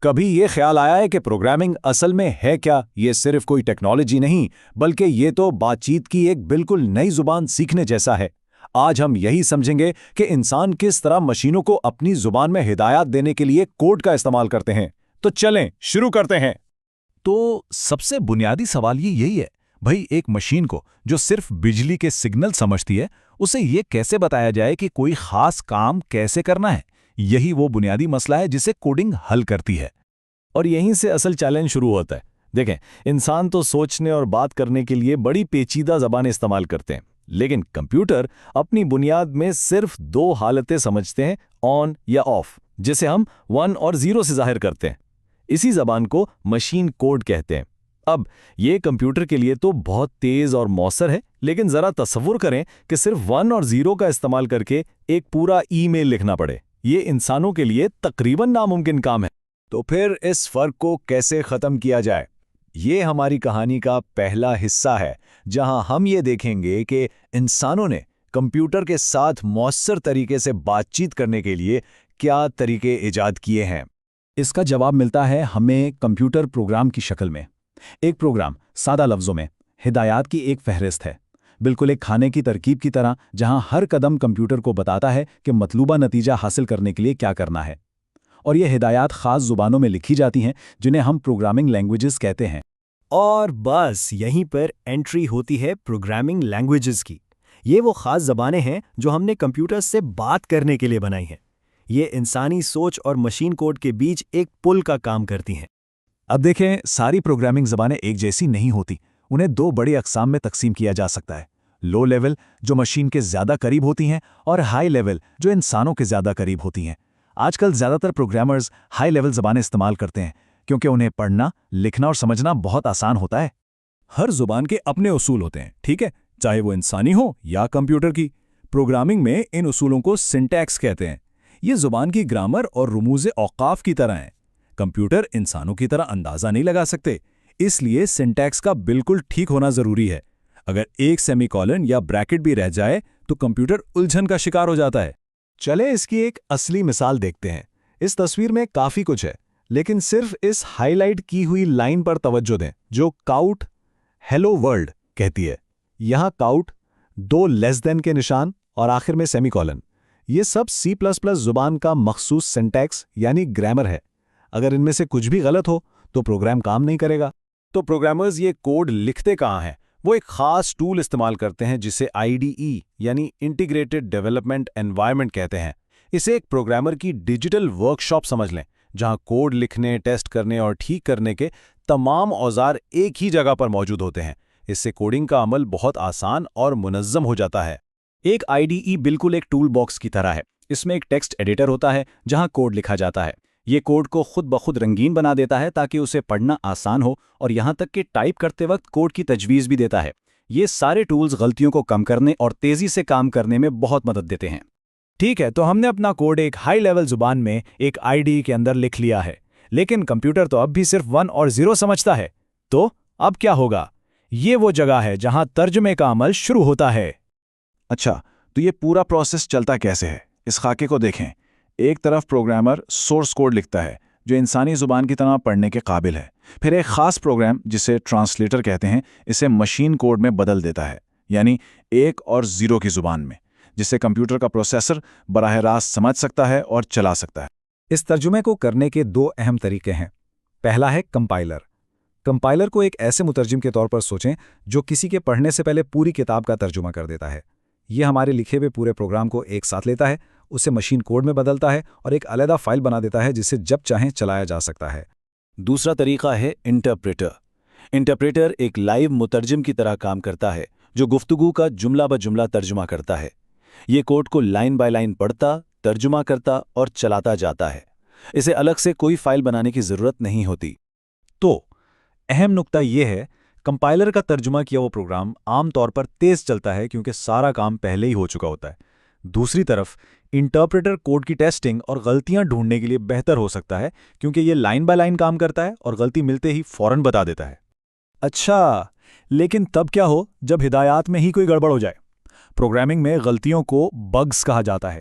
کبھی یہ خیال آیا ہے کہ پروگرامنگ اصل میں ہے کیا؟ یہ صرف کوئی ٹیکنالوجی نہیں بلکہ یہ تو بات چیت کی ایک بالکل نئی زبان سیکھنے جیسا ہے۔ آج ہم یہی سمجھیں گے کہ انسان کس طرح مشینوں کو اپنی زبان میں ہدایات دینے کے لیے کوڈ کا استعمال کرتے ہیں۔ تو چلیں شروع کرتے ہیں۔ تو سب سے بنیادی سوال یہی ہے، بھائی ایک مشین کو جو صرف بجلی کے سگنل سمجھتی ہے، اسے یہ کیسے بتایا جائے کہ کوئی خاص کام کیسے کرنا ہے؟ یہی وہ بنیادی مسئلہ ہے جسے کوڈنگ حل کرتی ہے۔ اور یہیں سے اصل چیلنج شروع ہوتا ہے۔ دیکھیں، انسان تو سوچنے اور بات کرنے کے لیے بڑی پیچیدہ زبانیں استعمال کرتے ہیں، لیکن کمپیوٹر اپنی بنیاد میں صرف دو حالتیں سمجھتے ہیں، آن یا آف، جسے ہم 1 اور 0 سے ظاہر کرتے ہیں۔ اسی زبان کو مشین کوڈ کہتے ہیں۔ اب یہ کمپیوٹر کے لیے تو بہت تیز اور مؤثر ہے، لیکن ذرا تصور کریں کہ صرف 1 اور 0 کا استعمال کر کے ایک پورا ای میل لکھنا پڑے۔ یہ انسانوں کے لیے تقریباً ناممکن کام ہے۔ تو پھر اس فرق کو کیسے ختم کیا جائے؟ یہ ہماری کہانی کا پہلا حصہ ہے، جہاں ہم یہ دیکھیں گے کہ انسانوں نے کمپیوٹر کے ساتھ مؤثر طریقے سے بات چیت کرنے کے لیے کیا طریقے ایجاد کیے ہیں۔ اس کا جواب ملتا ہے ہمیں کمپیوٹر پروگرام کی شکل میں۔ ایک پروگرام سادہ لفظوں میں ہدایات کی ایک فہرست ہے، بالکل ایک کھانے کی ترکیب کی طرح، جہاں ہر قدم کمپیوٹر کو بتاتا ہے کہ مطلوبہ نتیجہ حاصل کرنے کے لیے کیا کرنا ہے۔ اور یہ ہدایات خاص زبانوں میں لکھی جاتی ہیں جنہیں ہم پروگرامنگ لینگویجز کہتے ہیں۔ اور بس یہیں پر انٹری ہوتی ہے پروگرامنگ لینگویجز کی۔ یہ وہ خاص زبانیں ہیں جو ہم نے کمپیوٹر سے بات کرنے کے لیے بنائی ہیں۔ یہ انسانی سوچ اور مشین کوڈ کے بیچ ایک پل کا کام کرتی ہیں۔ اب دیکھیں، ساری پروگرامنگ زبانیں ایک جیسی نہیں ہوتی، انہیں دو بڑی اقسام میں تقسیم کیا جا سکتا ہے: لو لیول جو مشین کے زیادہ قریب ہوتی ہیں، اور ہائی لیول جو انسانوں کے زیادہ قریب ہوتی ہیں۔ آج کل زیادہ تر پروگرامرز ہائی لیول زبانیں استعمال کرتے ہیں کیونکہ انہیں پڑھنا، لکھنا اور سمجھنا بہت آسان ہوتا ہے۔ ہر زبان کے اپنے اصول ہوتے ہیں، ٹھیک ہے، چاہے وہ انسانی ہو یا کمپیوٹر کی۔ پروگرامنگ میں ان اصولوں کو سنٹیکس کہتے ہیں۔ یہ زبان کی گرامر اور رموز اوقاف کی طرح ہیں۔ کمپیوٹر انسانوں کی طرح اندازہ نہیں لگا سکتے، اس لیے سنٹیکس کا بالکل ٹھیک ہونا ضروری ہے۔ اگر ایک سیمی کولن یا بریکٹ بھی رہ جائے تو کمپیوٹر الجھن کا شکار ہو جاتا ہے۔ چلیں اس کی ایک اصلی مثال دیکھتے ہیں۔ اس تصویر میں کافی کچھ ہے، لیکن صرف اس ہائی لائٹ کی ہوئی لائن پر توجہ دیں جو کاؤٹ ہیلو ورلڈ کہتی ہے۔ یہاں کاؤٹ، 2 لیس دین کے نشان اور آخر میں سیمی کولن، یہ سب C++ زبان کا مخصوص سنٹیکس یعنی گرامر ہے۔ اگر ان میں سے کچھ بھی غلط ہو تو پروگرام کام نہیں کرے گا۔ تو پروگرامرز یہ کوڈ لکھتے کہاں ہیں؟ وہ ایک خاص ٹول استعمال کرتے ہیں جسے IDE یعنی انٹیگریٹڈ ڈیولپمنٹ انوائرمنٹ کہتے ہیں۔ اسے ایک پروگرامر کی ڈیجیٹل ورکشاپ سمجھ لیں، جہاں کوڈ لکھنے، ٹیسٹ کرنے اور ٹھیک کرنے کے تمام اوزار ایک ہی جگہ پر موجود ہوتے ہیں۔ اس سے کوڈنگ کا عمل بہت آسان اور منظم ہو جاتا ہے۔ ایک IDE بالکل ایک ٹول باکس کی طرح ہے۔ اس میں ایک ٹیکسٹ ایڈیٹر ہوتا ہے جہاں کوڈ لکھا جاتا ہے۔ یہ کوڈ کو خود بخود رنگین بنا دیتا ہے تاکہ اسے پڑھنا آسان ہو، اور یہاں تک کہ ٹائپ کرتے وقت کوڈ کی تجویز بھی دیتا ہے۔ یہ سارے ٹولز غلطیوں کو کم کرنے اور تیزی سے کام کرنے میں بہت مدد دیتے ہیں۔ ٹھیک ہے، تو ہم نے اپنا کوڈ ایک ہائی لیول زبان میں ایک IDE کے اندر لکھ لیا ہے، لیکن کمپیوٹر تو اب بھی صرف 1 اور 0 سمجھتا ہے۔ تو اب کیا ہوگا؟ یہ وہ جگہ ہے جہاں ترجمے کا عمل شروع ہوتا ہے۔ اچھا، تو یہ پورا پروسیس چلتا کیسے ہے؟ اس خاکے کو دیکھیں۔ ایک طرف پروگرامر سورس کوڈ لکھتا ہے جو انسانی زبان کی طرح پڑھنے کے قابل ہے، پھر ایک خاص پروگرام جسے ٹرانسلیٹر کہتے ہیں اسے مشین کوڈ میں بدل دیتا ہے، یعنی 1 اور 0 کی زبان میں، جسے کمپیوٹر کا پروسیسر براہ راست سمجھ سکتا ہے اور چلا سکتا ہے۔ اس ترجمے کو کرنے کے 2 اہم طریقے ہیں۔ پہلا ہے کمپائلر۔ کمپائلر کو ایک ایسے مترجم کے طور پر سوچیں جو کسی کے پڑھنے سے پہلے پوری کتاب کا ترجمہ کر دیتا ہے۔ یہ ہمارے لکھے ہوئے پورے پروگرام کو ایک ساتھ لیتا ہے، اسے مشین کوڈ میں بدلتا ہے اور ایک علیحدہ فائل بنا دیتا ہے جسے جب چاہیں چلایا جا سکتا ہے۔ دوسرا طریقہ ہے انٹرپریٹر۔ انٹرپریٹر ایک لائیو مترجم کی طرح کام کرتا ہے جو گفتگو کا جملہ بجملہ ترجمہ کرتا ہے۔ یہ کوڈ کو لائن بائی لائن پڑھتا، ترجمہ کرتا اور چلاتا جاتا ہے۔ اسے الگ سے کوئی فائل بنانے کی ضرورت نہیں ہوتی۔ تو اہم نقطہ یہ ہے، کمپائلر کا ترجمہ کیا وہ پروگرام عام طور پر تیز چلتا ہے کیونکہ سارا کام پہلے ہی ہو چکا ہوتا ہے۔ دوسری طرف انٹرپریٹر کوڈ کی ٹیسٹنگ اور غلطیاں ڈھونڈنے کے لیے بہتر ہو سکتا ہے کیونکہ یہ لائن بائی لائن کام کرتا ہے اور غلطی ملتے ہی فوراً بتا دیتا ہے۔ اچھا، لیکن تب کیا ہو جب ہدایات میں ہی کوئی گڑبڑ ہو جائے؟ پروگرامنگ میں غلطیوں کو بگز کہا جاتا ہے،